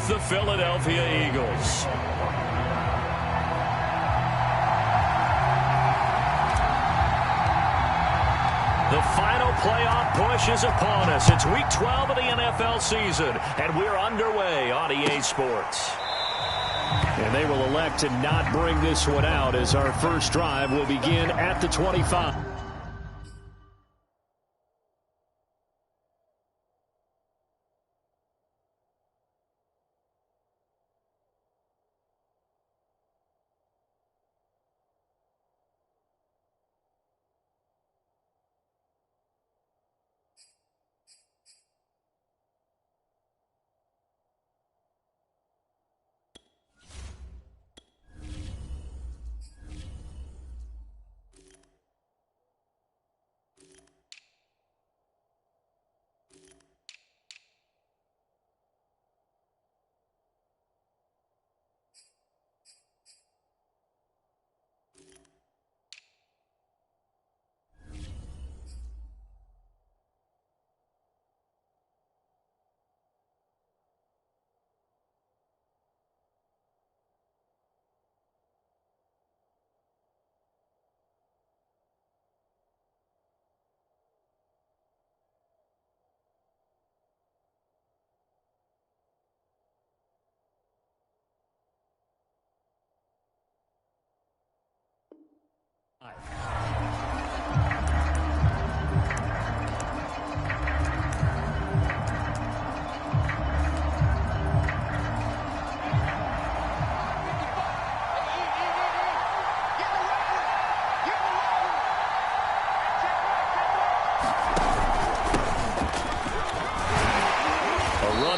the Philadelphia Eagles. The final playoff push is upon us. It's Week 12 of the NFL season, and we're underway on EA Sports. And they will elect to not bring this one out as our first drive will begin at the 25.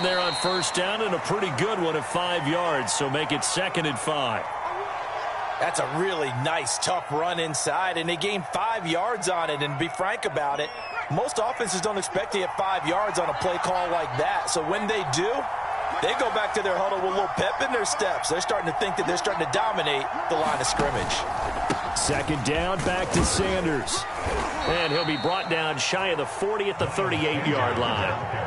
There on first down, and a pretty good one at 5 yards, so make it 2nd and 5. That's a really nice, tough run inside, and they gained 5 yards on it. And to be frank about it, most offenses don't expect to get 5 yards on a play call like that. So when they do, they go back to their huddle with a little pep in their steps. They're starting to think that they're starting to dominate the line of scrimmage. 2nd down, back to Sanders. And he'll be brought down shy of the 40 at the 38-yard line.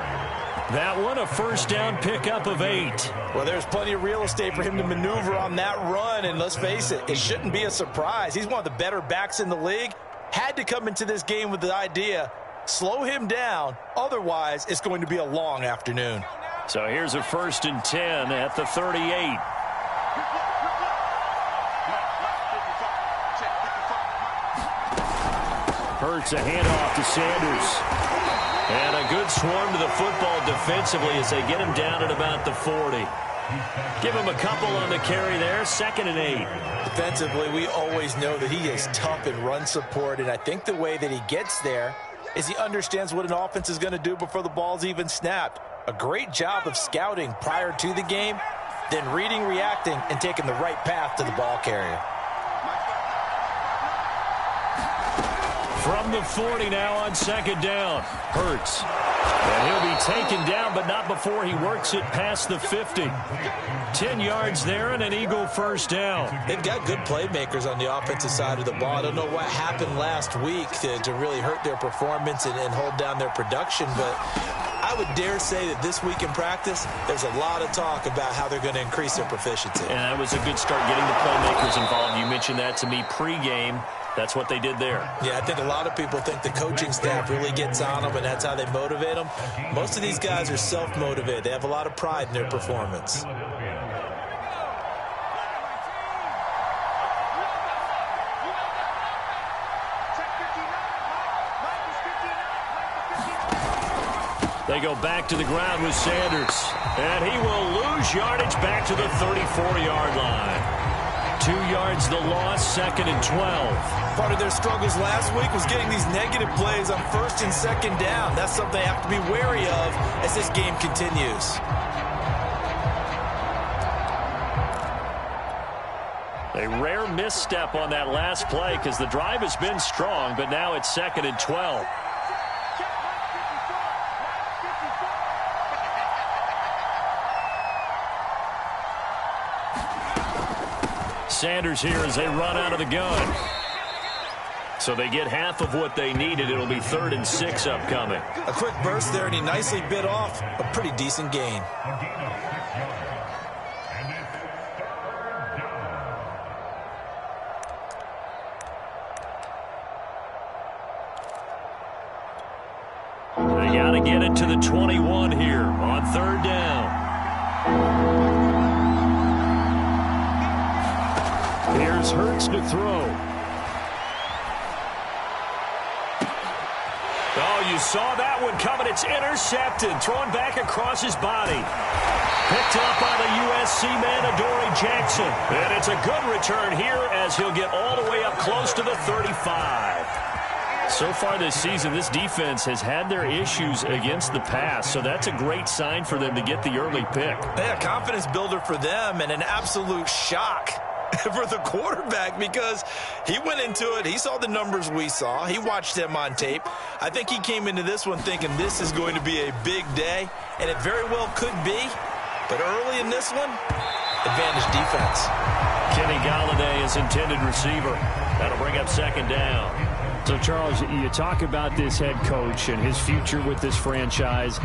That one, a first down pickup of 8. Well, there's plenty of real estate for him to maneuver on that run, and let's face it, it shouldn't be a surprise. He's one of the better backs in the league. Had to come into this game with the idea, slow him down, otherwise it's going to be a long afternoon. So here's a 1st and 10 at the 38. Hurts a handoff to Sanders. And a good swarm to the football defensively as they get him down at about the 40. Give him a couple on the carry there, 2nd and 8. Defensively, we always know that he is tough in run support, and I think the way that he gets there is he understands what an offense is going to do before the ball's even snapped. A great job of scouting prior to the game, then reading, reacting, and taking the right path to the ball carrier. From the 40 now on 2nd down. Hurts. And he'll be taken down, but not before he works it past the 50. 10 yards there and an Eagle first down. They've got good playmakers on the offensive side of the ball. I don't know what happened last week to really hurt their performance and hold down their production, but I would dare say that this week in practice, there's a lot of talk about how they're going to increase their proficiency. And that was a good start getting the playmakers involved. You mentioned that to me pregame. That's what they did there. Yeah, I think a lot of people think the coaching staff really gets on them, and that's how they motivate them. Most of these guys are self-motivated. They have a lot of pride in their performance. They go back to the ground with Sanders. And he will lose yardage back to the 34-yard line. 2 yards the loss, 2nd and 12. Part of their struggles last week was getting these negative plays on 1st and 2nd down. That's something they have to be wary of as this game continues. A rare misstep on that last play because the drive has been strong, but now it's 2nd and 12. Sanders here as they run out of the gun. So they get half of what they needed. It'll be 3rd and 6 upcoming. A quick burst there, and he nicely bit off a pretty decent gain. get it to the 21 here on third down. Here's Hurts to throw. Oh, you saw that one coming. It's intercepted. Thrown back across his body. Picked up by the USC man, Adoree Jackson. And it's a good return here as he'll get all the way up close to the 35. So far this season, this defense has had their issues against the pass, so that's a great sign for them to get the early pick. Yeah, confidence builder for them and an absolute shock for the quarterback because he went into it. He saw the numbers we saw. He watched them on tape. I think he came into this one thinking this is going to be a big day, and it very well could be. But early in this one, advantage defense. Kenny Galladay is intended receiver. That'll bring up second down. So, Charles, you talk about this head coach and his future with this franchise.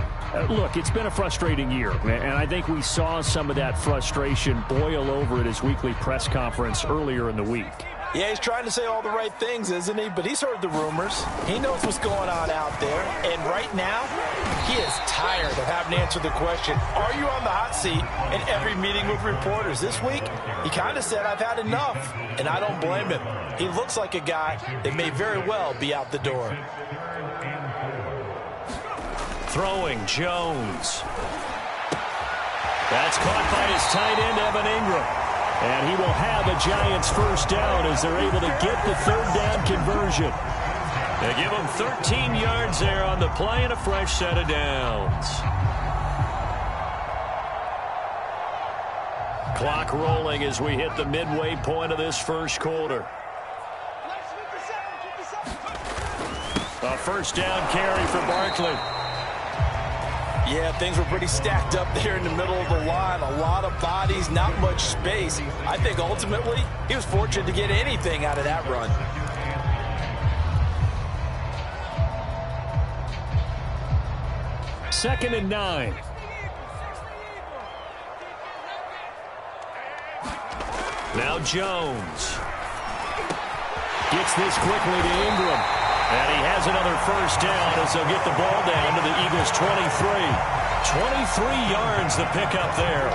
Look, it's been a frustrating year, and I think we saw some of that frustration boil over at his weekly press conference earlier in the week. Yeah, he's trying to say all the right things, isn't he? But he's heard the rumors. He knows what's going on out there. And right now, he is tired of having to answer the question, are you on the hot seat in every meeting with reporters? This week, he kind of said, I've had enough. And I don't blame him. He looks like a guy that may very well be out the door. Throwing Jones. That's caught by his tight end, Evan Ingram. And he will have a Giants first down as they're able to get the third down conversion. They give him 13 yards there on the play and a fresh set of downs. Clock rolling as we hit the midway point of this first quarter. A first down carry for Barkley. Yeah, things were pretty stacked up there in the middle of the line. A lot of bodies, not much space. I think ultimately he was fortunate to get anything out of that run. Second and 9. Now Jones. Gets this quickly to Ingram. And he has another first down as they'll get the ball down to the Eagles' 23. 23 yards the pickup there.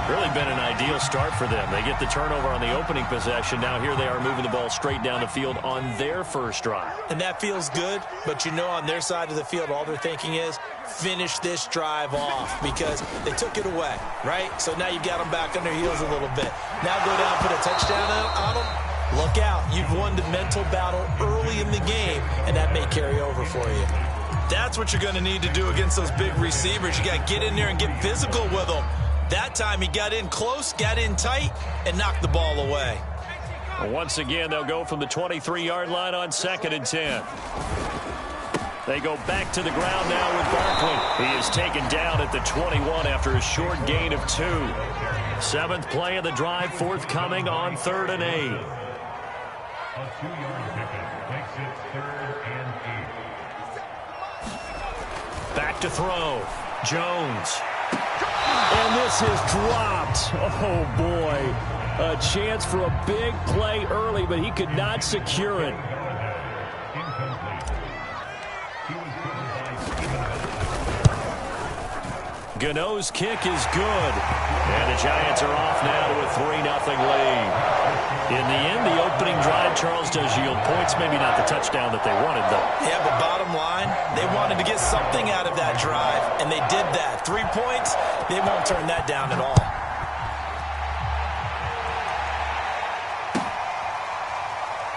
Really been an ideal start for them. They get the turnover on the opening possession. Now here they are moving the ball straight down the field on their first drive. And that feels good, but you know on their side of the field all they're thinking is finish this drive off because they took it away, right? So now you've got them back on their heels a little bit. Now go down, put a touchdown on them. Look out. You've won the mental battle early in the game, and that may carry over for you. That's what you're going to need to do against those big receivers. You got to get in there and get physical with them. That time he got in close, got in tight, and knocked the ball away. Once again, they'll go from the 23-yard line on second and 10. They go back to the ground now with Barkley. He is taken down at the 21 after a short gain of 2. Seventh play of the drive forthcoming on 3rd and 8. Back to throw. Jones. And this is dropped. Oh, boy. A chance for a big play early, but he could not secure it. Gano's kick is good. And the Giants are off now to a 3-0 lead. In the end, the opening drive, Charles, does yield points. Maybe not the touchdown that they wanted, though. Yeah, but bottom line, they wanted to get something out of that drive, and they did that. 3 points, they won't turn that down at all.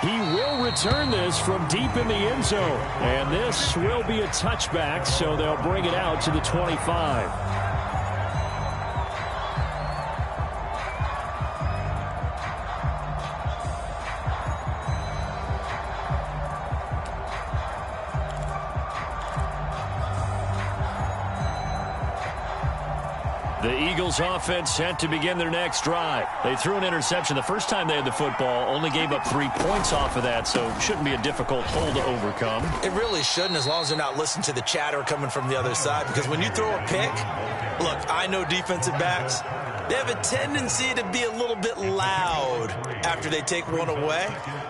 He will return this from deep in the end zone. And this will be a touchback, so they'll bring it out to the 25. The Eagles offense set to begin their next drive. They threw an interception the first time they had the football, only gave up 3 points off of that, so shouldn't be a difficult hole to overcome. It really shouldn't, as long as they're not listening to the chatter coming from the other side, because when you throw a pick, look, I know defensive backs, They have a tendency to be a little bit loud after they take one away,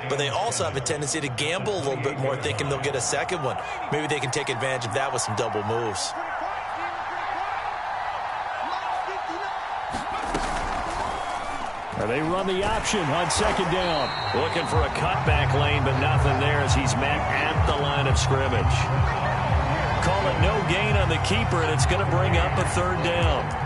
but they also have a tendency to gamble a little bit more, thinking they'll get a second one. Maybe they can take advantage of that with some double moves. They run the option on second down. Looking for a cutback lane, but nothing there as he's met at the line of scrimmage. Call it no gain on the keeper, and it's going to bring up a third down.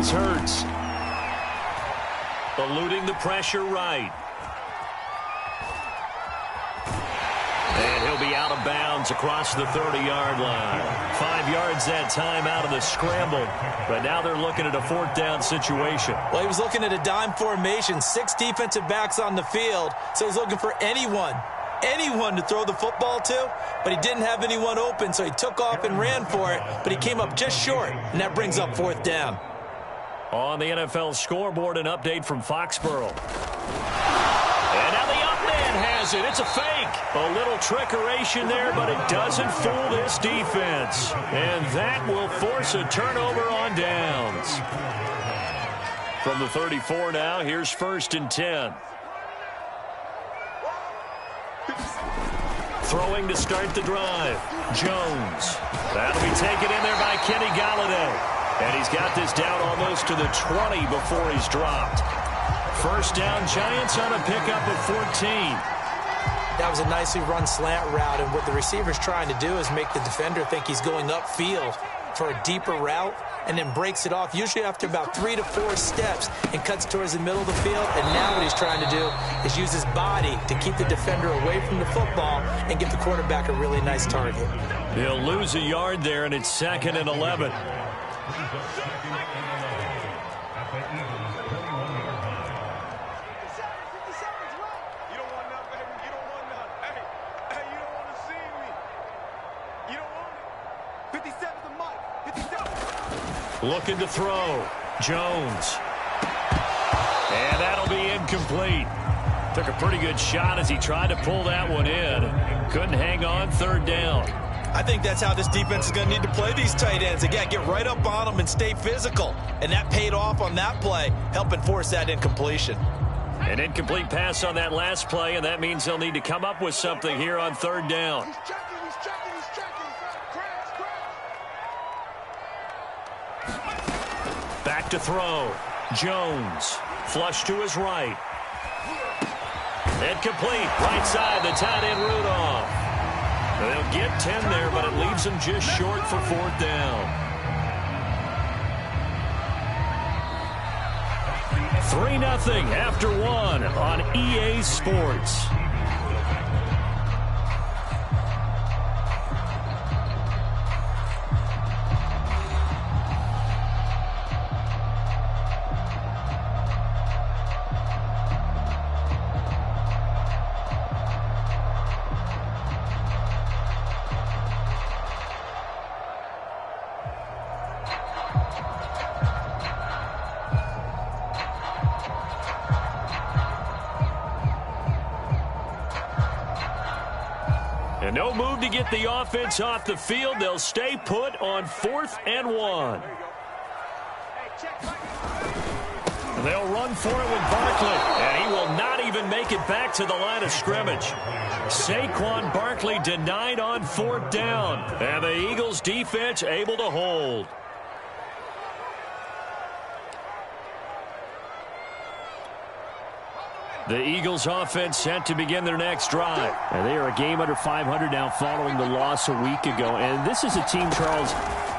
Hurts. Eluding the pressure right. And he'll be out of bounds across the 30-yard line. 5 yards that time out of the scramble. But now they're looking at a fourth down situation. Well, he was looking at a dime formation. 6 defensive backs on the field. So he's looking for anyone to throw the football to, but he didn't have anyone open, so he took off and ran for it, but he came up just short, and that brings up fourth down. On the NFL scoreboard, an update from Foxborough. And now the up man has it. It's a fake. A little trickeration there, but it doesn't fool this defense. And that will force a turnover on downs. From the 34 now, here's 1st and 10. Throwing to start the drive. Jones. That'll be taken in there by Kenny Galladay. And he's got this down almost to the 20 before he's dropped. First down, Giants on a pickup of 14. That was a nicely run slant route, and what the receiver's trying to do is make the defender think he's going upfield for a deeper route, and then breaks it off, usually after about 3 to 4 steps, and cuts towards the middle of the field. And now what he's trying to do is use his body to keep the defender away from the football and give the quarterback a really nice target. He'll lose a yard there, and it's 2nd and 11. Looking to throw. Jones. And that'll be incomplete. Took a pretty good shot as he tried to pull that one in. Couldn't hang on. 3rd down. I think that's how this defense is going to need to play these tight ends. Again, get right up on them and stay physical. And that paid off on that play, helping force that incompletion. An incomplete pass on that last play, and that means they'll need to come up with something here on 3rd down. Back to throw. Jones. Flush to his right. Incomplete. Right side, the tight end Rudolph. They'll get 10 there, but it leaves them just short for 4th down. 3-0 after 1 on EA Sports. And no move to get the offense off the field. They'll stay put on 4th and 1. They'll run for it with Barkley, and he will not even make it back to the line of scrimmage. Saquon Barkley denied on 4th down, and the Eagles defense able to hold. The Eagles offense set to begin their next drive. And they are a game under 500 now following the loss a week ago. And this is a team, Charles,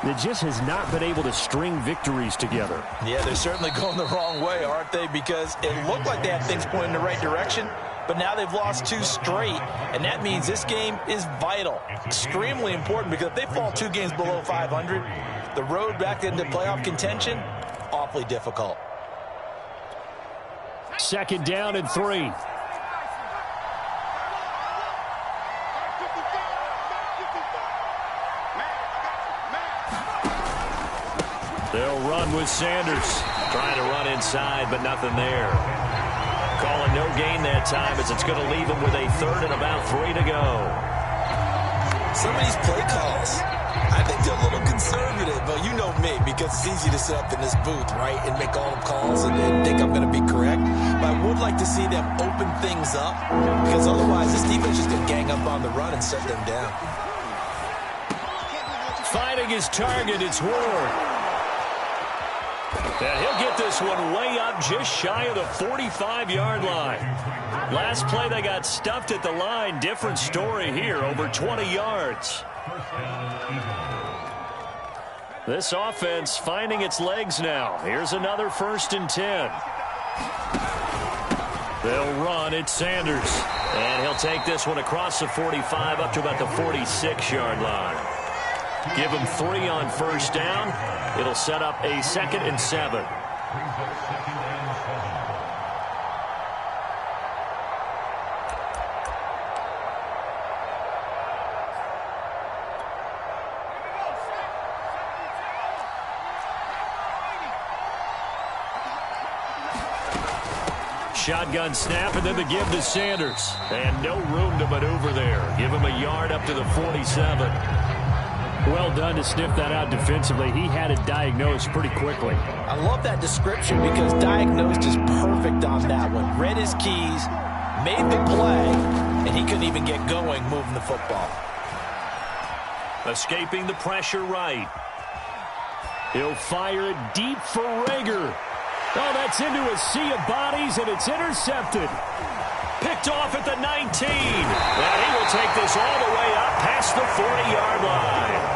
that just has not been able to string victories together. Yeah, they're certainly going the wrong way, aren't they? Because it looked like they had things pointing in the right direction, but now they've lost 2 straight. And that means this game is vital, extremely important, because if they fall 2 games below 500, the road back into playoff contention, awfully difficult. 2nd down and 3. They'll run with Sanders. Trying to run inside, but nothing there. Calling no gain that time as it's going to leave him with a third and about 3 to go. Some of these play calls, I think they're a little conservative, but you know me, because it's easy to sit up in this booth, right, and make all the calls and then think I'm going to be correct. But I would like to see them open things up, because otherwise this defense is just going to gang up on the run and shut them down. Finding his target, it's Ward. And he'll get this one way up just shy of the 45-yard line. Last play they got stuffed at the line. Different story here, over 20 yards. This offense finding its legs now. Here's another 1st and 10. They'll run. It's Sanders. And he'll take this one across the 45 up to about the 46-yard line. Give him 3 on 1st down. It'll set up a 2nd and 7. Shotgun snap, and then the give to Sanders. And no room to maneuver there. Give him a yard up to the 47. Well done to sniff that out defensively. He had it diagnosed pretty quickly. I love that description because diagnosed is perfect on that one. Read his keys, made the play, and he couldn't even get going moving the football. Escaping the pressure right. He'll fire it deep for Rager. Oh, that's into a sea of bodies, and it's intercepted. Picked off at the 19. And he will take this all the way up past the 40-yard line.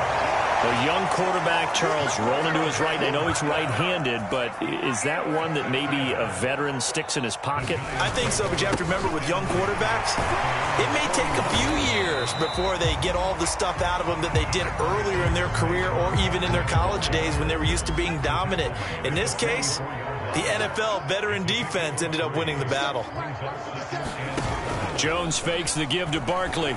A young quarterback, Charles, rolling to his right. I know he's right-handed, but is that one that maybe a veteran sticks in his pocket? I think so, but you have to remember with young quarterbacks, it may take a few years before they get all the stuff out of them that they did earlier in their career or even in their college days when they were used to being dominant. In this case, the NFL veteran defense ended up winning the battle. Jones fakes the give to Barkley.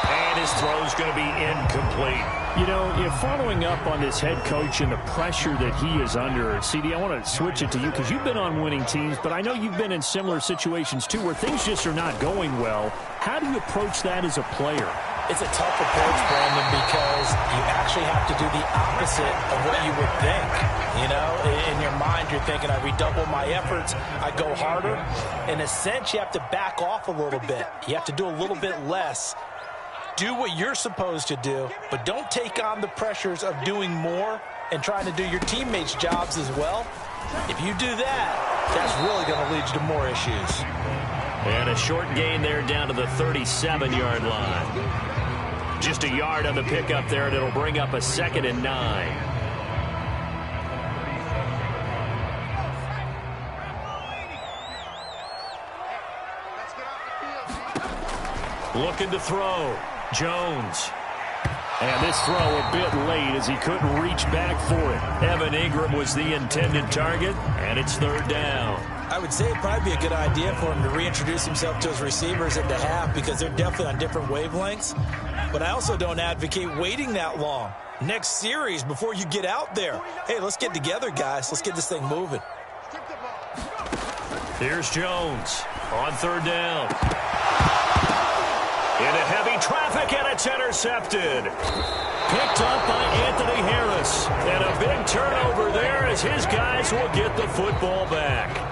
And his throw's going to be incomplete. You know, following up on this head coach and the pressure that he is under, CD, I want to switch it to you because you've been on winning teams, but I know you've been in similar situations too where things just are not going well. How do you approach that as a player? It's a tough approach, Brandon, because you actually have to do the opposite of what you would think. You know, in your mind, you're thinking, I redouble my efforts, I go harder. In a sense, you have to back off a little bit. You have to do a little bit less. Do what you're supposed to do, but don't take on the pressures of doing more and trying to do your teammates' jobs as well. If you do that, that's really going to lead you to more issues. And a short gain there down to the 37-yard line. Just a yard on the pickup there, and it'll bring up a 2nd and 9. Looking to throw. Jones. And this throw a bit late as he couldn't reach back for it. Evan Ingram was the intended target, and it's 3rd down. I would say it'd probably be a good idea for him to reintroduce himself to his receivers at the half because they're definitely on different wavelengths. But I also don't advocate waiting that long. Next series before you get out there. Hey, let's get together, guys. Let's get this thing moving. Here's Jones on 3rd down. Into heavy traffic, and it's intercepted. Picked up by Anthony Harris. And a big turnover there as his guys will get the football back.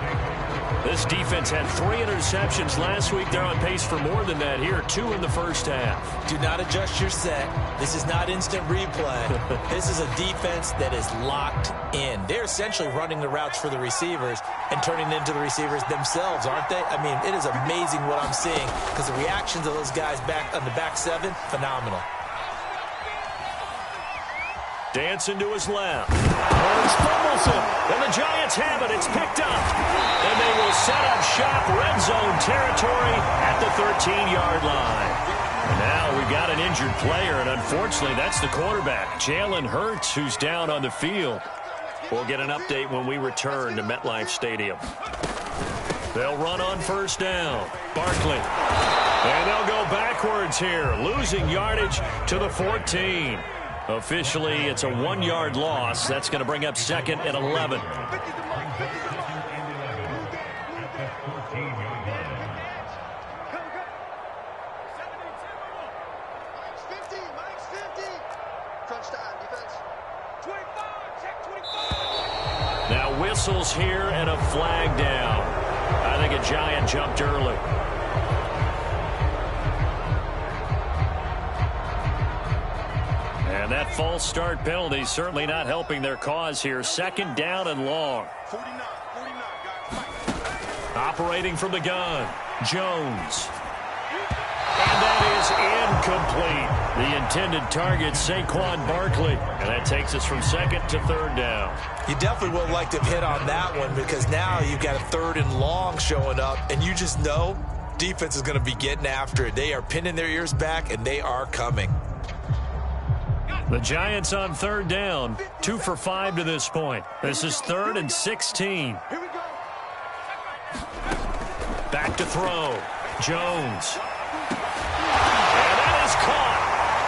This defense had 3 interceptions last week. They're on pace for more than that here. 2 in the first half. Do not adjust your set. This is not instant replay. This is a defense that is locked in. They're essentially running the routes for the receivers and turning into the receivers themselves, aren't they? I mean, it is amazing what I'm seeing because the reactions of those guys back on the back 7, phenomenal. Dancing to his left. Burns fumbles it. And the Giants have it. It's picked up. And they will set up shop red zone territory at the 13-yard line. And now we've got an injured player, and unfortunately that's the quarterback, Jalen Hurts, who's down on the field. We'll get an update when we return to MetLife Stadium. They'll run on 1st down. Barkley. And they'll go backwards here, losing yardage to the 14. Officially, it's a 1-yard loss. That's going to bring up 2nd and 11. Now whistles here and a flag down. I think a Giant jumped early. And that false start penalty certainly not helping their cause here. 2nd down and long. 49, operating from the gun, Jones. And that is incomplete. The intended target, Saquon Barkley. And that takes us from 2nd to 3rd down. You definitely would like to have hit on that one, because now you've got a 3rd and long showing up, and you just know defense is going to be getting after it. They are pinning their ears back, and they are coming. The Giants on 3rd down, 2 for 5 to this point. This is 3rd and 16. Back to throw. Jones. And that is caught.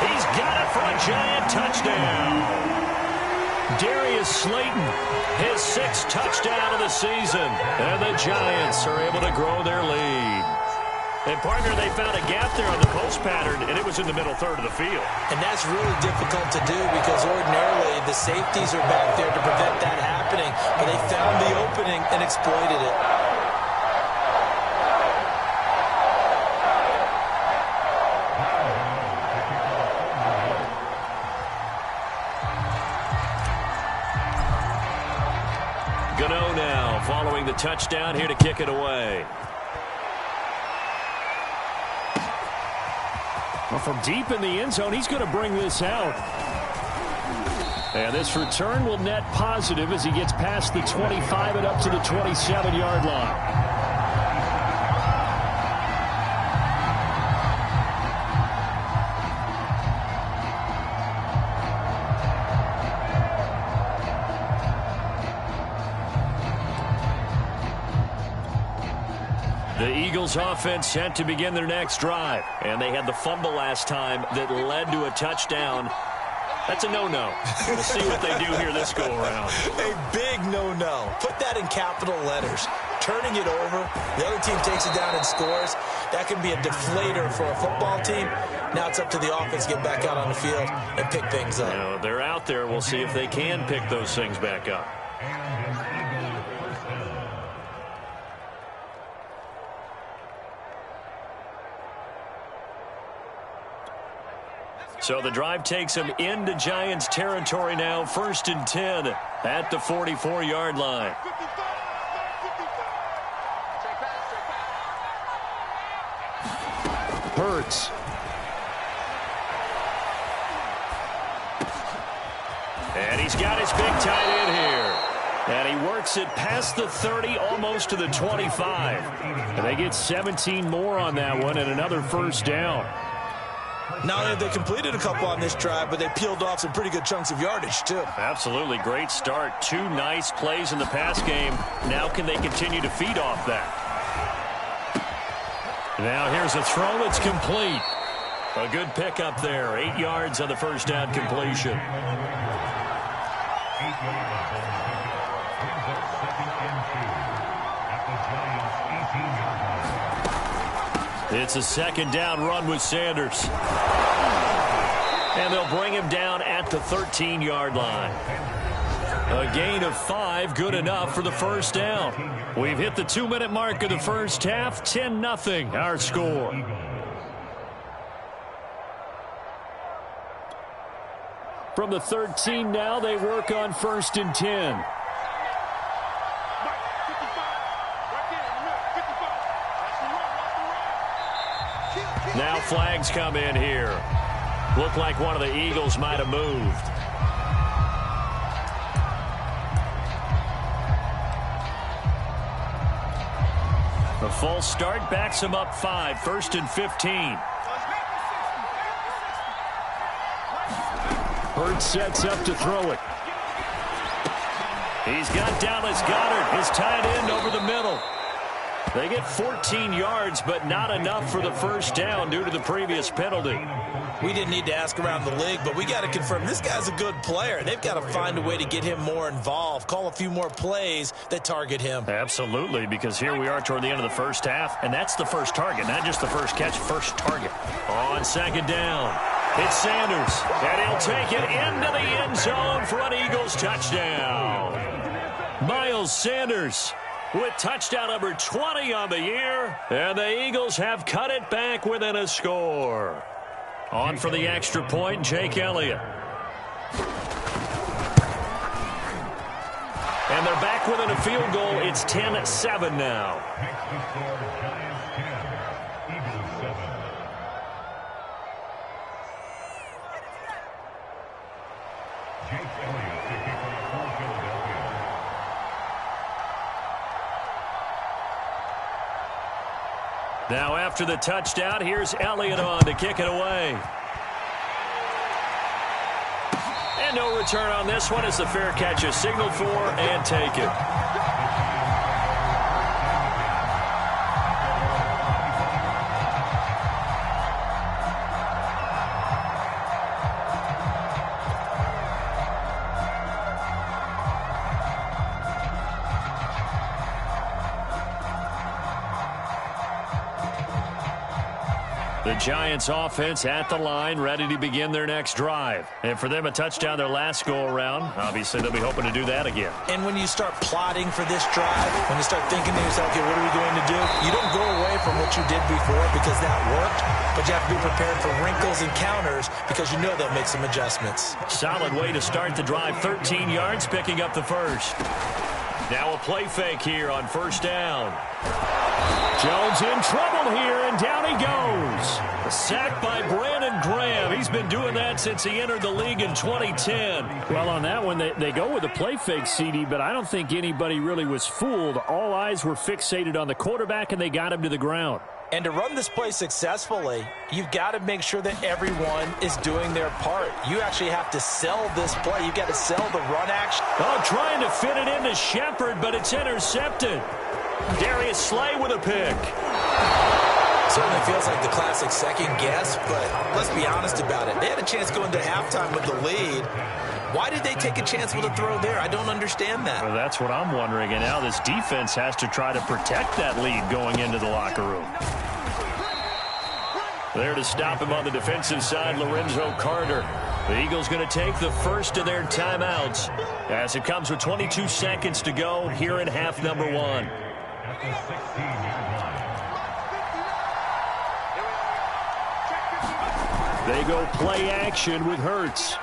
He's got it for a Giant touchdown. Darius Slayton, his 6th touchdown of the season. And the Giants are able to grow their lead. And, partner, they found a gap there on the post pattern, and it was in the middle 3rd of the field. And that's really difficult to do, because ordinarily the safeties are back there to prevent that happening. But they found the opening and exploited it. Gano now following the touchdown here to kick it away. Well, from deep in the end zone, he's going to bring this out. And this return will net positive as he gets past the 25 and up to the 27-yard line. The Eagles offense set to begin their next drive. And they had the fumble last time that led to a touchdown. That's a no-no. We'll see what they do here this go-around. A big no-no. Put that in capital letters. Turning it over, the other team takes it down and scores. That can be a deflator for a football team. Now it's up to the offense to get back out on the field and pick things up. Now, they're out there. We'll see if they can pick those things back up. So the drive takes them into Giants territory now. 1st and 10 at the 44-yard line. Hurts. And he's got his big tight end here. And he works it past the 30, almost to the 25. And they get 17 more on that one and another 1st down. Not only have they completed a couple on this drive, but they peeled off some pretty good chunks of yardage, too. Absolutely. Great start. 2 nice plays in the pass game. Now can they continue to feed off that? Now here's a throw that's complete. A good pickup there. 8 yards on the 1st down completion. It's a 2nd down run with Sanders. And they'll bring him down at the 13-yard line. A gain of 5, good enough for the 1st down. We've hit the 2-minute mark of the 1st half. 10-0, our score. From the 13 now, they work on 1st and 10. Now flags come in here. Looked like one of the Eagles might have moved. A false start backs him up 5. 1st and 15. Hurts sets up to throw it. He's got Dallas Goedert, his tight end, over the middle. They get 14 yards, but not enough for the first down due to the previous penalty. We didn't need to ask around the league, but we got to confirm this guy's a good player. They've got to find a way to get him more involved, call a few more plays that target him. Absolutely, because here we are toward the end of the first half, and that's the first target, not just the first catch, first target. On second down, it's Sanders, and he'll take it into the end zone for an Eagles touchdown. Miles Sanders with touchdown number 20 on the year, and the Eagles have cut it back within a score. On for the extra point, Jake Elliott. And they're back within a field goal. It's 10-7 now. Now after the touchdown, here's Elliott on to kick it away. And no return on this one as the fair catch is signaled for and taken. The Giants offense at the line, ready to begin their next drive. And for them, a touchdown their last go-around. Obviously, they'll be hoping to do that again. And when you start plotting for this drive, when you start thinking to yourself, okay, what are we going to do? You don't go away from what you did before because that worked, but you have to be prepared for wrinkles and counters because you know they'll make some adjustments. Solid way to start the drive, 13 yards, picking up the first. Now a play fake here on first down. Jones in trouble here, and down he goes. A sack by Brandon Graham. He's been doing that since he entered the league in 2010. Well, on that one, they go with a play fake, CD, but I don't think anybody really was fooled. All eyes were fixated on the quarterback, and they got him to the ground. And to run this play successfully, you've got to make sure that everyone is doing their part. You actually have to sell this play. You've got to sell the run action. Oh, trying to fit it into Shepard, but it's intercepted. Darius Slay with a pick. Certainly feels like the classic second guess, but let's be honest about it. They had a chance going to halftime with the lead. Why did they take a chance with a throw there? I don't understand that. Well, that's what I'm wondering. And now this defense has to try to protect that lead going into the locker room. There to stop him on the defensive side, Lorenzo Carter. The Eagles going to take the first of their timeouts as it comes with 22 seconds to go here in half number one. They go play action with Hurts.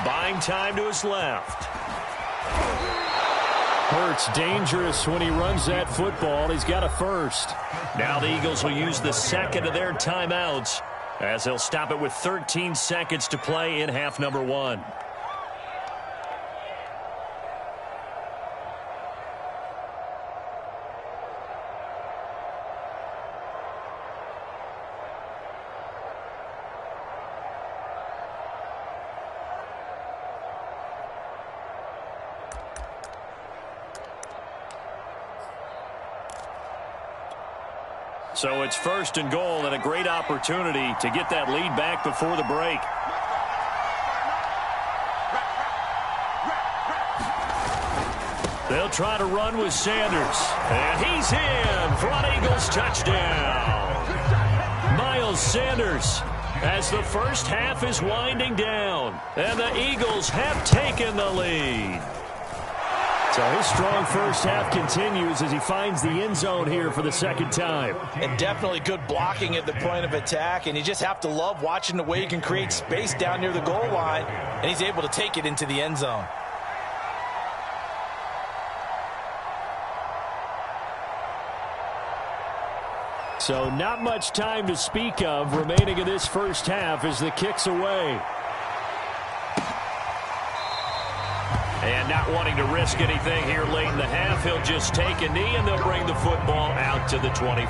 Buying time to his left. Hurts dangerous when he runs that football. He's got a first. Now the Eagles will use the second of their timeouts as they'll stop it with 13 seconds to play in half number one. So it's first and goal and a great opportunity to get that lead back before the break. They'll try to run with Sanders. And he's in for an Eagles touchdown. Miles Sanders as the first half is winding down. And the Eagles have taken the lead. So his strong first half continues as he finds the end zone here for the second time. And definitely good blocking at the point of attack. And you just have to love watching the way he can create space down near the goal line. And he's able to take it into the end zone. So not much time to speak of remaining in this first half as the kick's away. And not wanting to risk anything here late in the half, he'll just take a knee and they'll bring the football out to the 25.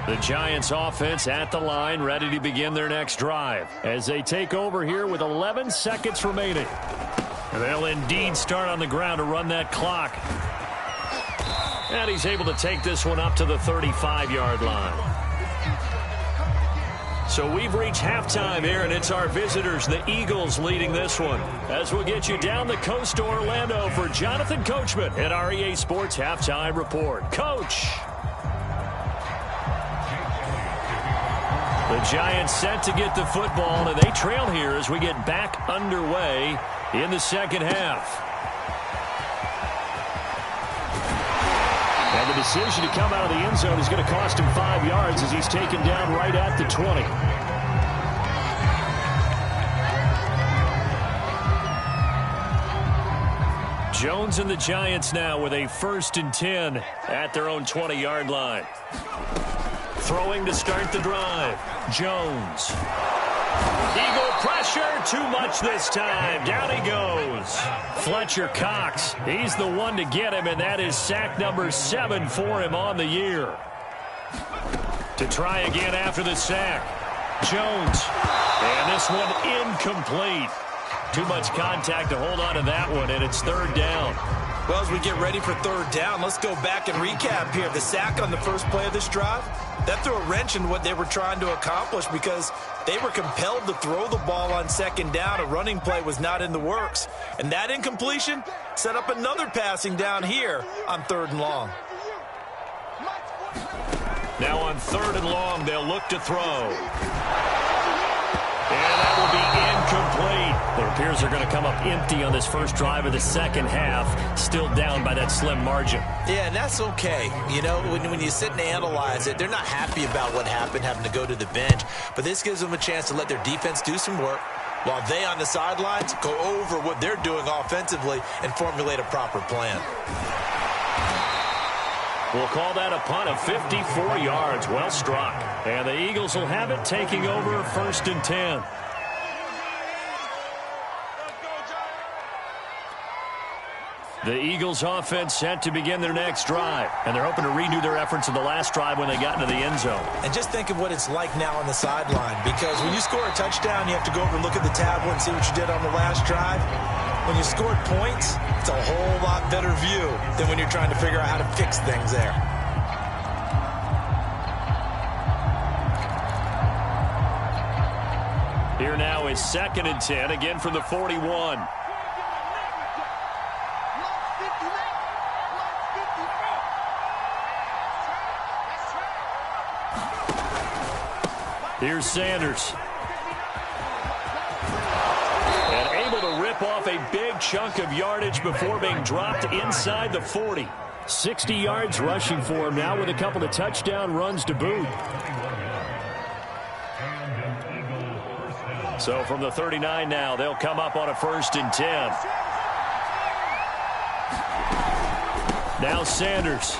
The Giants offense at the line, ready to begin their next drive as they take over here with 11 seconds remaining. They'll indeed start on the ground to run that clock. And he's able to take this one up to the 35-yard line. So we've reached halftime here, and it's our visitors, the Eagles, leading this one. As we'll get you down the coast to Orlando for Jonathan Coachman at our EA Sports Halftime Report. Coach! The Giants set to get the football, and they trail here as we get back underway in the second half. And the decision to come out of the end zone is going to cost him 5 yards as he's taken down right at the 20. Jones and the Giants now with a 1st and 10 at their own 20-yard line. Throwing to start the drive. Jones. Eagle pressure, too much this time. Down he goes. Fletcher Cox, he's the one to get him, and that is sack number 7 for him on the year. To try again after the sack. Jones. And this one incomplete. Too much contact to hold on to that one, and it's 3rd down. Well, as we get ready for 3rd down, let's go back and recap here. The sack on the first play of this drive, that threw a wrench in what they were trying to accomplish because they were compelled to throw the ball on 2nd down. A running play was not in the works. And that incompletion set up another passing down here on 3rd and long. Now on 3rd and long, they'll look to throw. And that will be incomplete. It appears they're going to come up empty on this first drive of the second half, still down by that slim margin. Yeah, and that's okay. You know, when you sit and analyze it, they're not happy about what happened, having to go to the bench. But this gives them a chance to let their defense do some work while they on the sidelines go over what they're doing offensively and formulate a proper plan. We'll call that a punt of 54 yards. Well struck. And the Eagles will have it, taking over 1st and 10. The Eagles offense set to begin their next drive. And they're hoping to redo their efforts in the last drive when they got into the end zone. And just think of what it's like now on the sideline. Because when you score a touchdown, you have to go over and look at the tablet and see what you did on the last drive. When you scored points, it's a whole lot better view than when you're trying to figure out how to fix things there. Here now is 2nd and 10, again from the 41. Here's Sanders. Off a big chunk of yardage before being dropped inside the 40. 60 yards rushing for him now with a couple of touchdown runs to boot. So from the 39 now, they'll come up on a 1st and 10. Now Sanders.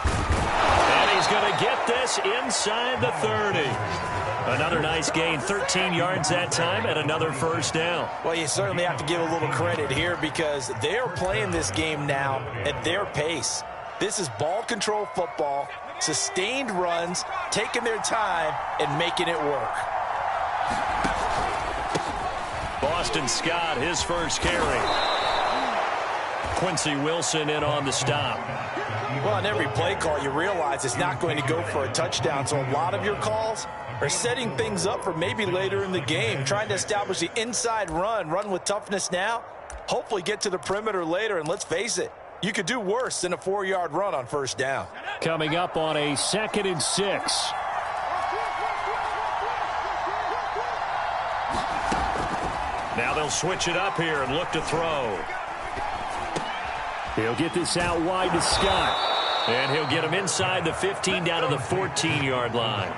And he's going to get this inside the 30. Another nice gain, 13 yards that time, and another 1st down. Well, you certainly have to give a little credit here because they're playing this game now at their pace. This is ball control football, sustained runs, taking their time, and making it work. Boston Scott, his first carry. Quincy Wilson in on the stop. Well, on every play call, you realize it's not going to go for a touchdown, so a lot of your calls are setting things up for maybe later in the game, trying to establish the inside run with toughness now, hopefully get to the perimeter later, and let's face it, you could do worse than a 4-yard run on 1st down. Coming up on a 2nd and 6. Now they'll switch it up here and look to throw. He'll get this out wide to Scott. And he'll get him inside the 15 down to the 14-yard line.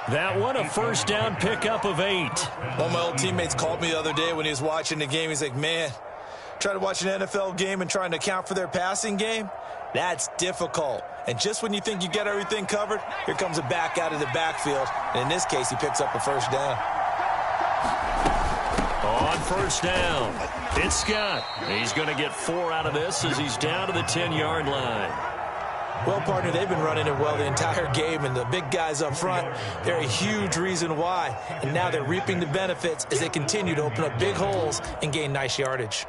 That one, a 1st down pickup of 8. One of my old teammates called me the other day when he was watching the game. He's like, man, trying to watch an NFL game and trying to account for their passing game, that's difficult. And just when you think you get everything covered, here comes a back out of the backfield. And in this case, he picks up a 1st down. On 1st down, it's Scott. He's going to get 4 out of this as he's down to the 10-yard line. Well, partner, they've been running it well the entire game, and the big guys up front, they're a huge reason why. And now they're reaping the benefits as they continue to open up big holes and gain nice yardage.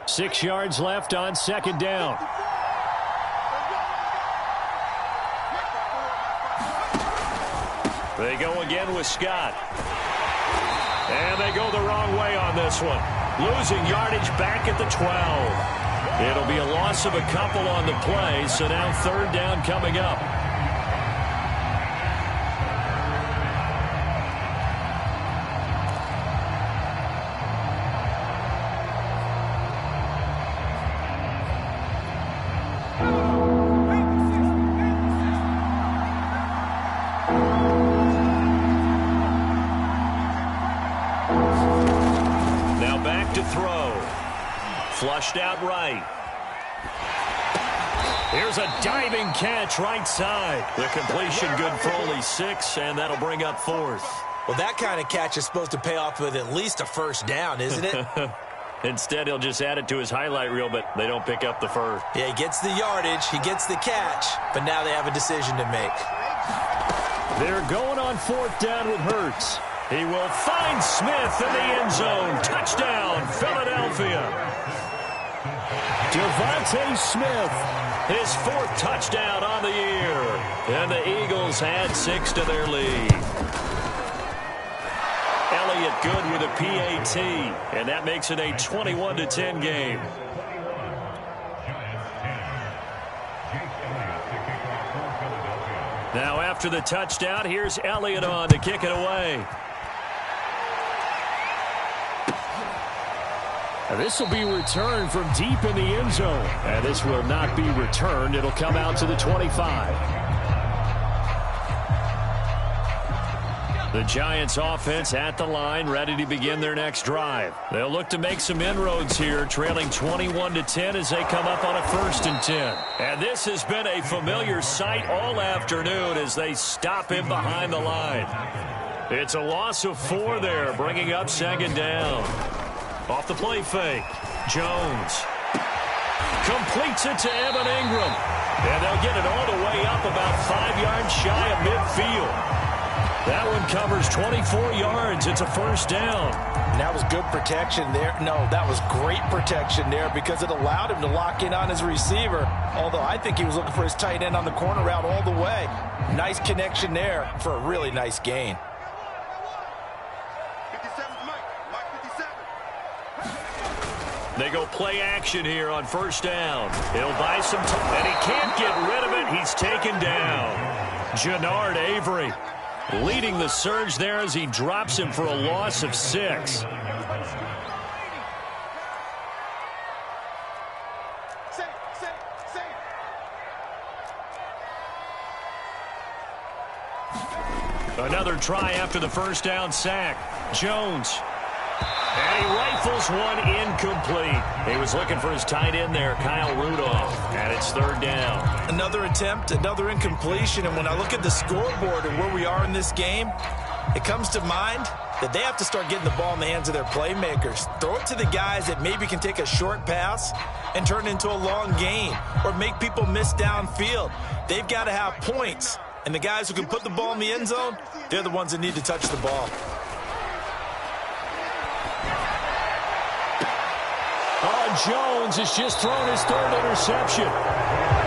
6 yards left on second down. They go again with Scott. And they go the wrong way on this one. Losing yardage back at the 12. It'll be a loss of a couple on the play, so now third down coming up. Now back to throw. Flushed out right. Here's a diving catch right side. The completion good for only 6, and that'll bring up fourth. Well, that kind of catch is supposed to pay off with at least a first down, isn't it? Instead, he'll just add it to his highlight reel, but they don't pick up the first. Yeah, he gets the yardage, he gets the catch, but now they have a decision to make. They're going on fourth down with Hurts. He will find Smith in the end zone. Touchdown, Philadelphia. Devontae Smith. His 4th touchdown on the year. And the Eagles add 6 to their lead. Elliott good with a PAT. And that makes it a 21-10 game. Now after the touchdown, here's Elliott on to kick it away. This will be returned from deep in the end zone. And this will not be returned. It'll come out to the 25. The Giants offense at the line, ready to begin their next drive. They'll look to make some inroads here, trailing 21-10 as they come up on a 1st and 10. And this has been a familiar sight all afternoon as they stop him behind the line. It's a loss of 4 there, bringing up second down. Off the play fake, Jones completes it to Evan Ingram. And they'll get it all the way up about 5 yards shy of midfield. That one covers 24 yards. It's a first down. And that was good protection there. No, that was great protection there because it allowed him to lock in on his receiver. Although I think he was looking for his tight end on the corner route all the way. Nice connection there for a really nice gain. They go play action here on first down. He'll buy some time, and he can't get rid of it. He's taken down. Jannard Avery leading the surge there as he drops him for a loss of 6. Another try after the first down sack. Jones. And he rifles one incomplete. He was looking for his tight end there, Kyle Rudolph. And it's third down. Another attempt, another incompletion. And when I look at the scoreboard and where we are in this game, it comes to mind that they have to start getting the ball in the hands of their playmakers. Throw it to the guys that maybe can take a short pass and turn it into a long gain or make people miss downfield. They've got to have points. And the guys who can put the ball in the end zone, they're the ones that need to touch the ball. Jones has just thrown his 3rd interception.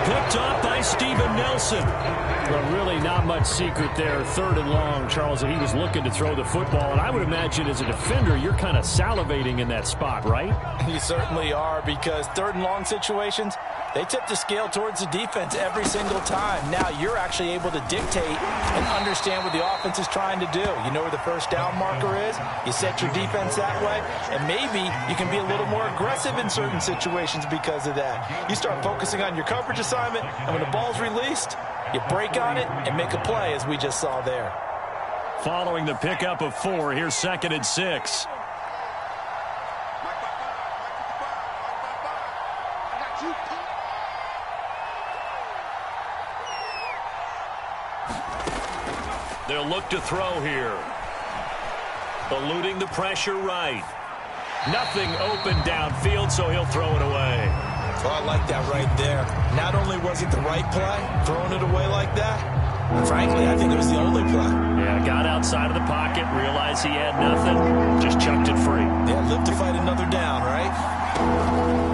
Picked up by Steven Nelson. Well, really not much secret there. 3rd and long, Charles, and he was looking to throw the football. And I would imagine as a defender, you're kind of salivating in that spot, right? You certainly are, because 3rd and long situations, they tip the scale towards the defense every single time. Now you're actually able to dictate and understand what the offense is trying to do. You know where the first down marker is. You set your defense that way, and maybe you can be a little more aggressive in certain situations because of that. You start focusing on your coverage assignment, and when the ball's released, you break on it and make a play, as we just saw there. Following the pickup of 4, here's 2nd and 6. They'll look to throw here. Eluding the pressure right. Nothing open downfield, so he'll throw it away. Oh, I like that right there. Not only was it the right play, throwing it away like that, and frankly, I think it was the only play. Yeah, got outside of the pocket, realized he had nothing, just chucked it free. Yeah, live to fight another down, right?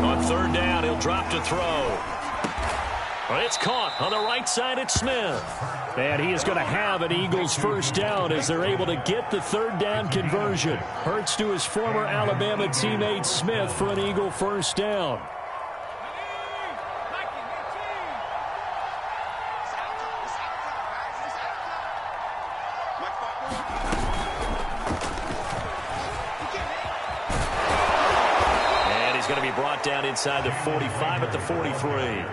On third down, he'll drop to throw. Well, it's caught on the right side. It's Smith. And he is going to have an Eagles first down as they're able to get the third down conversion. Hurts to his former Alabama teammate Smith for an Eagle first down. And he's going to be brought down inside the 45 at the 43.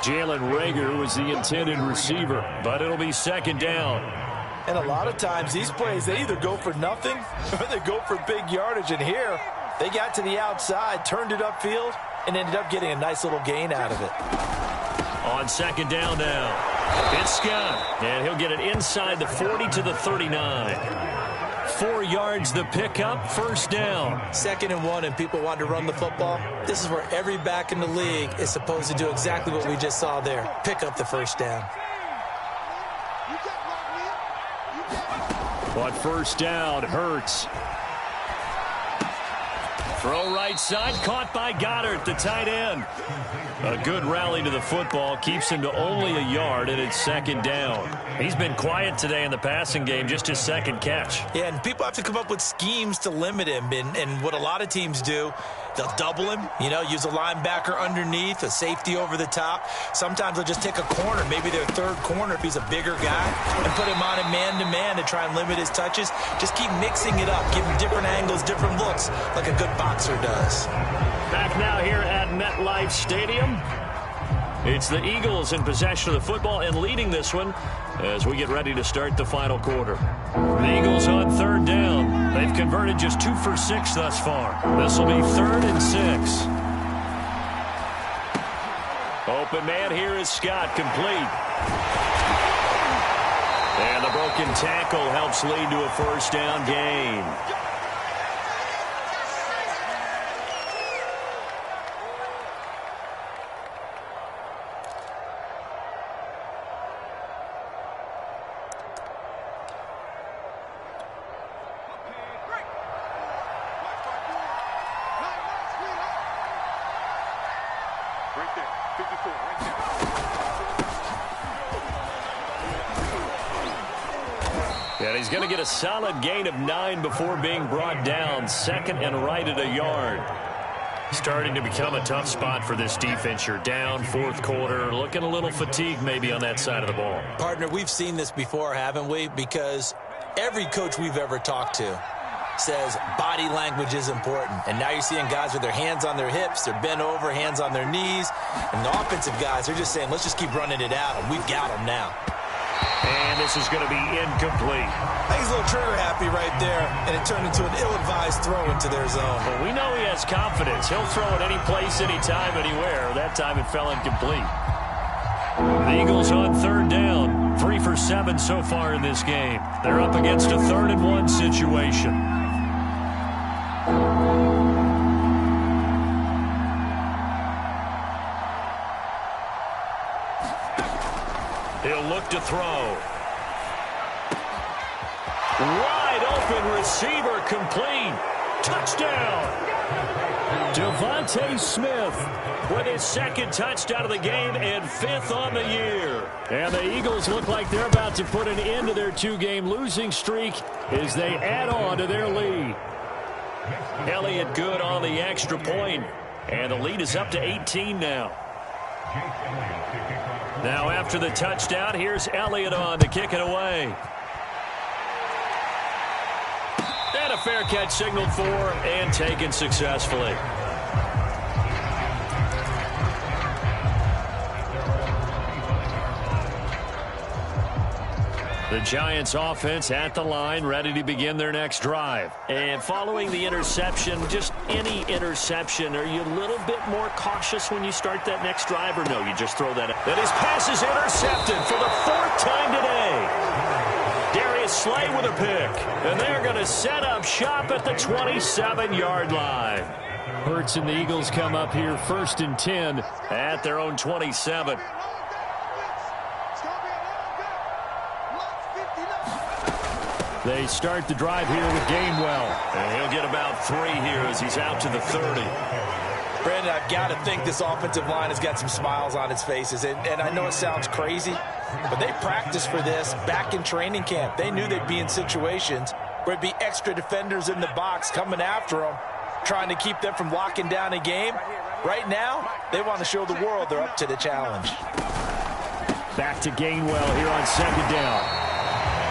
Jalen Reagor was the intended receiver, but it'll be second down. And a lot of times these plays, they either go for nothing or they go for big yardage. And here, they got to the outside, turned it upfield, and ended up getting a nice little gain out of it. On second down now, it's Scott, and he'll get it inside the 40 to the 39. 4 yards the pickup, first down. 2nd and 1, and people want to run the football. This is where every back in the league is supposed to do exactly what we just saw there. Pick up the first down. On first down, Hurts. Throw right side, caught by Goddard, the tight end. A good rally to the football, keeps him to only a yard, and it's second down. He's been quiet today in the passing game, just his second catch. Yeah, and people have to come up with schemes to limit him, and what a lot of teams do, they'll double him, use a linebacker underneath, a safety over the top. Sometimes they'll just take a corner, maybe their third corner if he's a bigger guy, and put him on a man-to-man to try and limit his touches. Just keep mixing it up, give him different angles, different looks, like a good boxer does. Back now here at MetLife Stadium. It's the Eagles in possession of the football and leading this one as we get ready to start the final quarter. The Eagles on third down. They've converted just 2 for 6 thus far. This will be 3rd and 6. Open man here is Scott, complete. And the broken tackle helps lead to a first down gain. And he's going to get a solid gain of 9 before being brought down. 2nd and right at a yard. Starting to become a tough spot for this defense. You're down 4th quarter, looking a little fatigued maybe on that side of the ball. Partner, we've seen this before, haven't we? Because every coach we've ever talked to says body language is important. And now you're seeing guys with their hands on their hips, they're bent over, hands on their knees. And the offensive guys, they're just saying, let's just keep running it out, and we've got them now. And this is going to be incomplete. I think he's a little trigger happy right there, and it turned into an ill-advised throw into their zone. Well, we know he has confidence. He'll throw it any place, anytime, anywhere. That time it fell incomplete. The Eagles on third down. 3 for 7 so far in this game. They're up against a 3rd and 1 situation. He'll look to throw. Wide open receiver, complete. Touchdown. Devontae Smith with his 2nd touchdown of the game and 5th on the year. And the Eagles look like they're about to put an end to their 2-game losing streak as they add on to their lead. Elliott good on the extra point, and the lead is up to 18 now. Now after the touchdown, here's Elliott on to kick it away. And a fair catch signaled for and taken successfully. The Giants offense at the line, ready to begin their next drive. And following the interception, just any interception, are you a little bit more cautious when you start that next drive, or no, you just throw that out? And his pass is intercepted for the 4th time today. Darius Slay with a pick. And they're going to set up shop at the 27-yard line. Hurts and the Eagles come up here 1st and 10 at their own 27. They start the drive here with Gainwell. And he'll get about 3 here as he's out to the 30. Brandon, I've got to think this offensive line has got some smiles on its faces. And I know it sounds crazy, but they practiced for this back in training camp. They knew they'd be in situations where it'd be extra defenders in the box coming after them, trying to keep them from locking down a game. Right now, they want to show the world they're up to the challenge. Back to Gainwell here on 2nd down.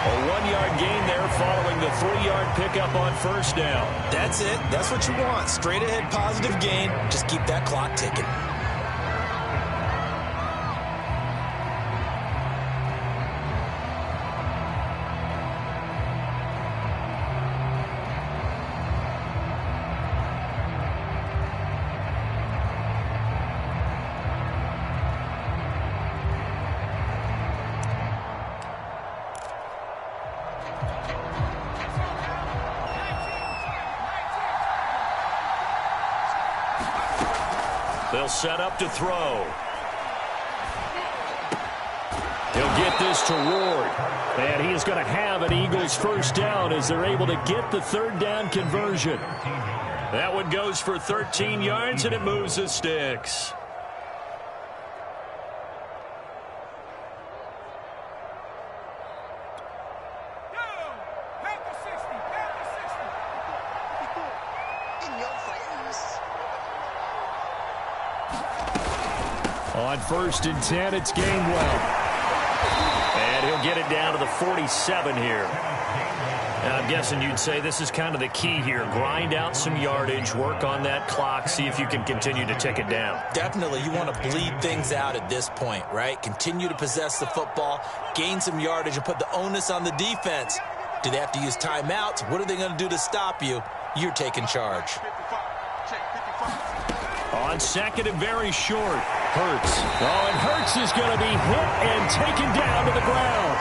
A 1-yard gain there following the 3-yard pickup on 1st down. That's it. That's what you want. Straight ahead positive gain. Just keep that clock ticking. They'll set up to throw. He'll get this to Ward. And he is going to have an Eagles 1st down as they're able to get the 3rd down conversion. That one goes for 13 yards, and it moves the sticks. On 1st and 10, it's Gainwell. And he'll get it down to the 47 here. Now, I'm guessing you'd say this is kind of the key here. Grind out some yardage, work on that clock, see if you can continue to tick it down. Definitely, you want to bleed things out at this point, right? Continue to possess the football, gain some yardage, and put the onus on the defense. Do they have to use timeouts? What are they going to do to stop you? You're taking charge. On 2nd and very short. Hurts. Oh, and Hurts is going to be hit and taken down to the ground.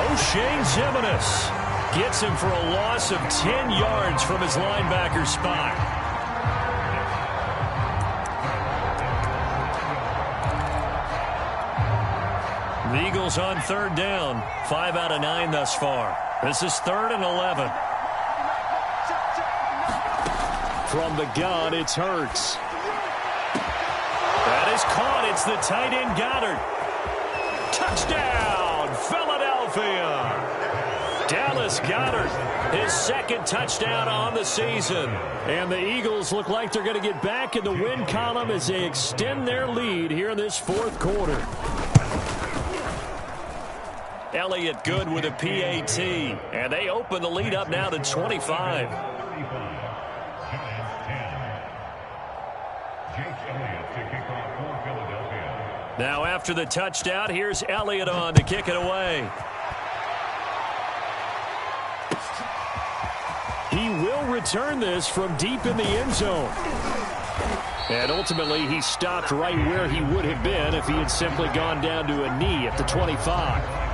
O'Shane Zimenez gets him for a loss of 10 yards from his linebacker spot. The Eagles on 3rd down. 5 out of 9 thus far. This is 3rd and 11. From the gun, it's Hurts. That is caught. It's the tight end Goddard. Touchdown, Philadelphia. Dallas Goddard, his 2nd touchdown on the season. And the Eagles look like they're going to get back in the win column as they extend their lead here in this 4th quarter. Elliott good with a PAT. And they open the lead up now to 25. Now after the touchdown, here's Elliott on to kick it away. He will return this from deep in the end zone. And ultimately, he stopped right where he would have been if he had simply gone down to a knee at the 25.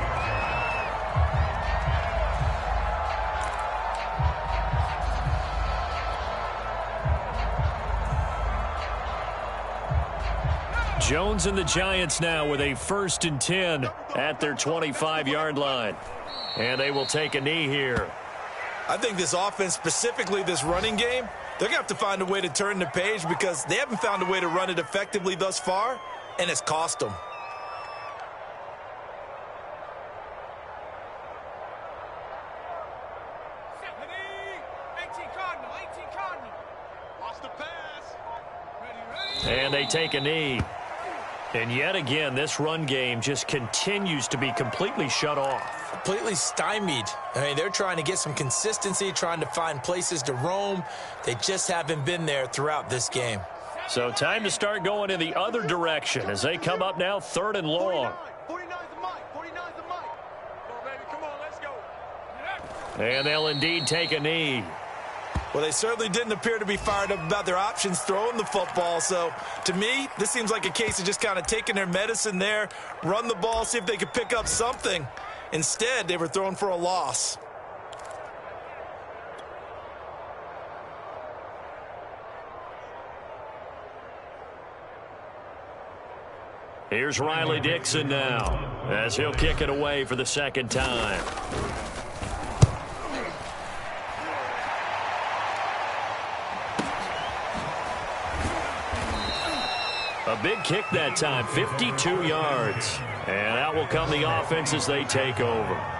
Jones and the Giants now with a 1st and 10 at their 25-yard line. And they will take a knee here. I think this offense, specifically this running game, they're going to have to find a way to turn the page because they haven't found a way to run it effectively thus far, and it's cost them. And they take a knee. And yet again, this run game just continues to be completely shut off. Completely stymied. I mean, they're trying to get some consistency, trying to find places to roam. They just haven't been there throughout this game. So time to start going in the other direction as they come up now 3rd and long. 49's the mic. 49's the mic. Come on, baby. Come on, let's go. And they'll indeed take a knee. Well, they certainly didn't appear to be fired up about their options throwing the football. So, to me, this seems like a case of just kind of taking their medicine there, run the ball, see if they could pick up something. Instead, they were throwing for a loss. Here's Riley Dixon now as he'll kick it away for the second time. A big kick that time, 52 yards. And out will come the offense as they take over.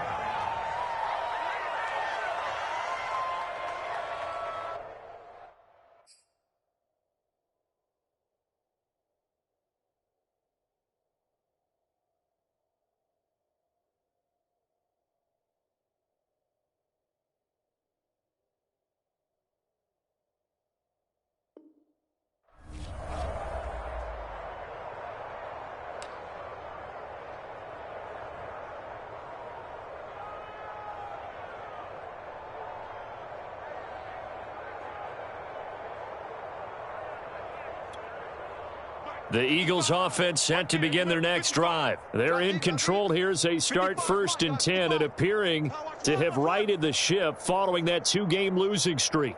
The Eagles offense set to begin their next drive. They're in control here as they start 1st and 10 and appearing to have righted the ship following that 2-game losing streak.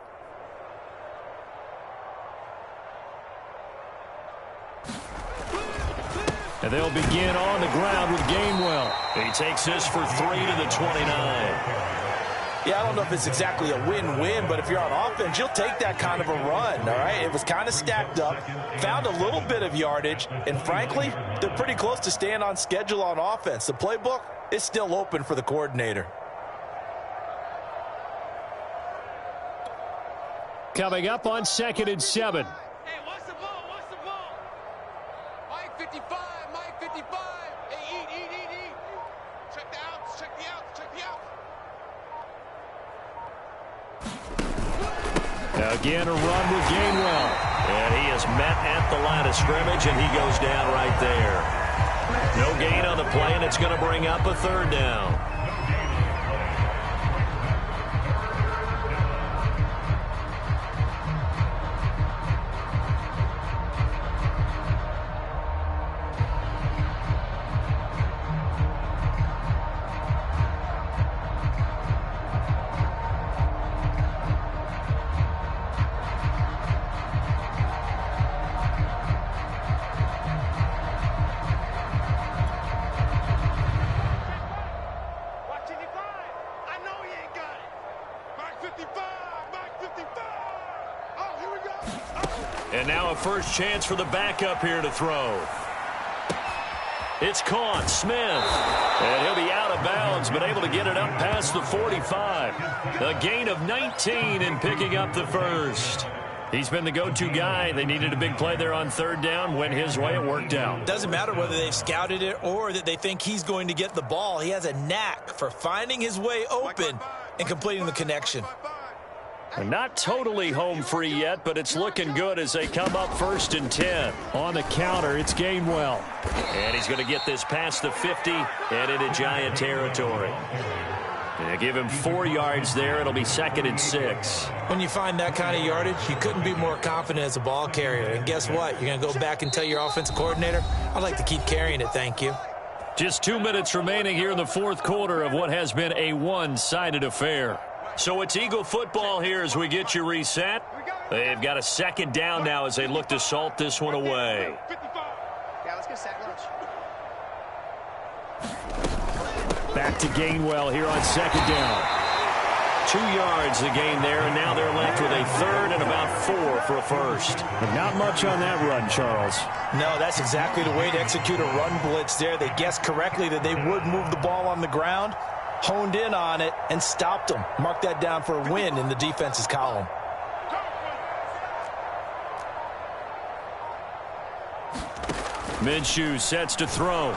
And they'll begin on the ground with Gainwell. He takes this for 3 to the 29. Yeah, I don't know if it's exactly a win-win, but if you're on offense, you'll take that kind of a run, all right? It was kind of stacked up, found a little bit of yardage, and frankly, they're pretty close to staying on schedule on offense. The playbook is still open for the coordinator. Coming up on 2nd and 7. Hey, what's the ball? What's the ball? Mike 55, Mike 55. Hey, eat. Check the outs, check the outs, check the outs. Again, a run with Gainwell. And he is met at the line of scrimmage, and he goes down right there. No gain on the play, and it's going to bring up a 3rd down. And now a first chance for the backup here to throw. It's caught. Smith. And he'll be out of bounds, but able to get it up past the 45. A gain of 19 and picking up the first. He's been the go-to guy. They needed a big play there on 3rd down. Went his way. It worked out. Doesn't matter whether they've scouted it or that they think he's going to get the ball. He has a knack for finding his way open and completing the connection. And not totally home free yet, but it's looking good as they come up 1st and 10. On the counter, it's Gainwell. And he's going to get this past the 50 and into Giant territory. They'll give him 4 yards there. It'll be 2nd and 6. When you find that kind of yardage, you couldn't be more confident as a ball carrier. And guess what? You're going to go back and tell your offensive coordinator, I'd like to keep carrying it, thank you. Just 2 minutes remaining here in the 4th quarter of what has been a one-sided affair. So it's Eagle football here as we get you reset. They've got a 2nd down now as they look to salt this one away. Yeah, let's get sack lunch. Back to Gainwell here on 2nd down. 2 yards the gain there, and now they're left with a 3rd and about 4 for a first. But not much on that run, Charles. No, that's exactly the way to execute a run blitz there. They guessed correctly that they would move the ball on the ground, honed in on it, and stopped them. Mark that down for a win in the defense's column. Minshew sets to throw.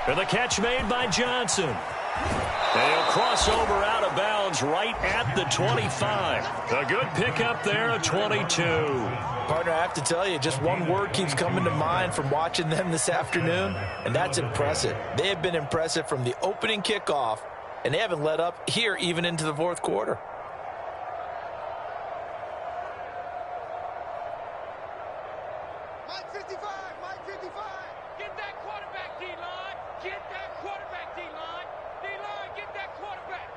And the catch made by Johnson. They'll cross over out of bounds right at the 25. A good pickup there, a 22. Partner, I have to tell you, just one word keeps coming to mind from watching them this afternoon, and that's impressive. They have been impressive from the opening kickoff, and they haven't let up here even into the 4th quarter. Mike 55, Mike 55. Get that quarterback, D-line. Get that quarterback, D-line. D-line, get that quarterback.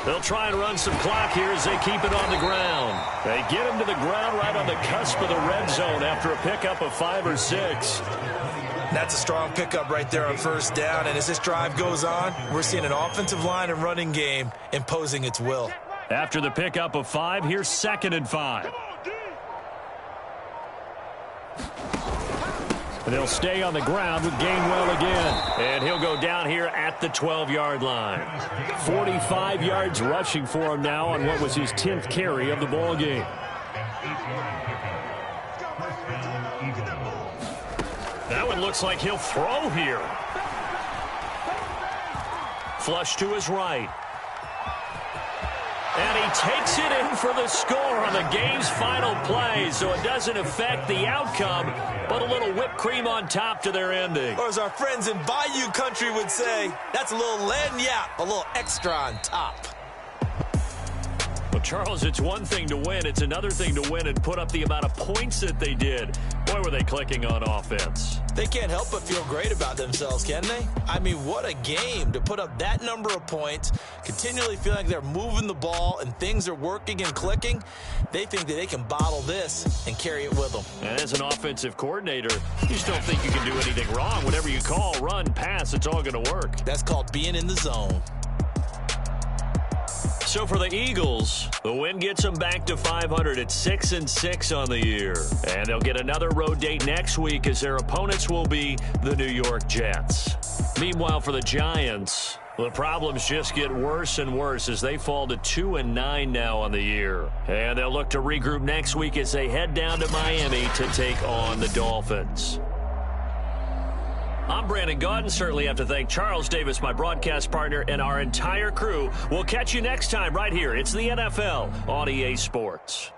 They'll try and run some clock here as they keep it on the ground. They get him to the ground right on the cusp of the red zone after a pickup of 5 or 6. That's a strong pickup right there on first down. And as this drive goes on, we're seeing an offensive line and running game imposing its will. After the pickup of 5, here's 2nd and 5. They'll stay on the ground with Gainwell again. And he'll go down here at the 12-yard line. 45 yards rushing for him now on what was his 10th carry of the ball game. That one looks like he'll throw here. Flush to his right. And he takes it in for the score on the game's final play, so it doesn't affect the outcome, but a little whipped cream on top to their ending. Or as our friends in Bayou Country would say, that's a little lagniappe, a little extra on top. Well, Charles, it's one thing to win. It's another thing to win and put up the amount of points that they did. Boy, were they clicking on offense. They can't help but feel great about themselves, can they? I mean, what a game to put up that number of points, continually feeling like they're moving the ball and things are working and clicking. They think that they can bottle this and carry it with them. And as an offensive coordinator, you just don't think you can do anything wrong. Whatever you call, run, pass, it's all going to work. That's called being in the zone. So for the Eagles, the win gets them back to 500 at 6-6 on the year. And they'll get another road date next week as their opponents will be the New York Jets. Meanwhile, for the Giants, the problems just get worse and worse as they fall to 2-9 now on the year. And they'll look to regroup next week as they head down to Miami to take on the Dolphins. I'm Brandon Gaudin. Certainly have to thank Charles Davis, my broadcast partner, and our entire crew. We'll catch you next time right here. It's the NFL on EA Sports.